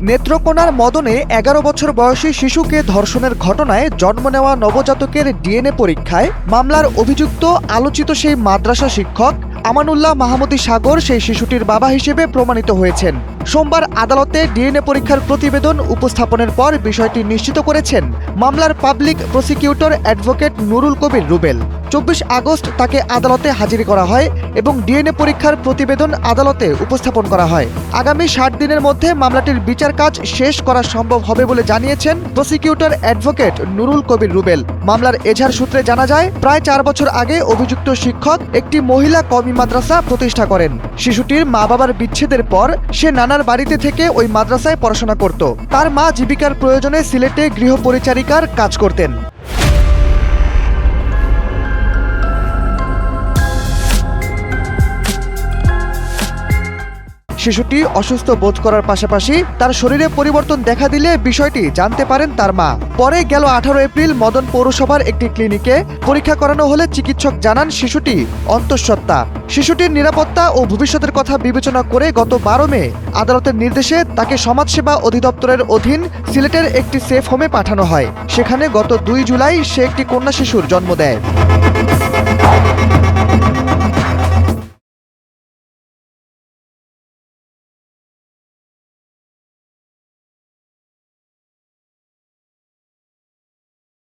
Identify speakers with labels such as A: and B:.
A: নেত্রকোনার মদনে ১১ বছর বয়সী শিশুকে ধর্ষণের ঘটনায় জন্ম নেওয়া নবজাতকের ডিএনএ পরীক্ষায় মামলার অভিযুক্ত আলোচিত সেই মাদ্রাসা শিক্ষক আমানুল্লাহ মাহমুদী সাগর সেই শিশুটির বাবা হিসেবে প্রমাণিত হয়েছেন। সোমবার আদালতে ডিএনএ পরীক্ষার প্রতিবেদন উপস্থাপনের পর বিষয়টি নিশ্চিত করেছেন মামলার পাবলিক প্রসিকিউটর অ্যাডভোকেট নুরুল কবির রুবেল। ২৪ আগস্ট তাকে আদালতে হাজির করা হয় এবং ডিএনএ পরীক্ষার প্রতিবেদন আদালতে উপস্থাপন করা হয়। আগামী ৬০ দিনের মধ্যে মামলাটির বিচার কাজ শেষ করা সম্ভব হবে বলে জানিয়েছেন প্রসিকিউটর অ্যাডভোকেট নুরুল কবির রুবেল। মামলার এজাহার সূত্রে জানা যায়, প্রায় ৪ বছর আগে অভিযুক্ত শিক্ষক একটি মহিলা কওমি মাদ্রাসা প্রতিষ্ঠা করেন। শিশুটির মা বাবার বিচ্ছেদের পর সে নানার বাড়িতে থেকে ওই মাদ্রাসায় পড়াশোনা করত। তার মা জীবিকার প্রয়োজনে সিলেটে গৃহপরিচারিকার কাজ করতেন। শিশুটি অসুস্থ বোধ করার পাশাপাশি তার শরীরে পরিবর্তন দেখা দিলে বিষয়টি জানতে পারেন তার মা। পরে গেল ১৮ এপ্রিল মদন পৌরসভার একটি ক্লিনিকে পরীক্ষা করানো হলে চিকিৎসক জানান শিশুটি অন্তঃসত্ত্বা। শিশুটির নিরাপত্তা ও ভবিষ্যতের কথা বিবেচনা করে গত ১২ মে আদালতের নির্দেশে তাকে সমাজসেবা অধিদপ্তরের অধীন সিলেটের একটি সেফ হোমে পাঠানো হয়। সেখানে গত ২ জুলাই সে একটি কন্যা শিশুর জন্ম দেয়।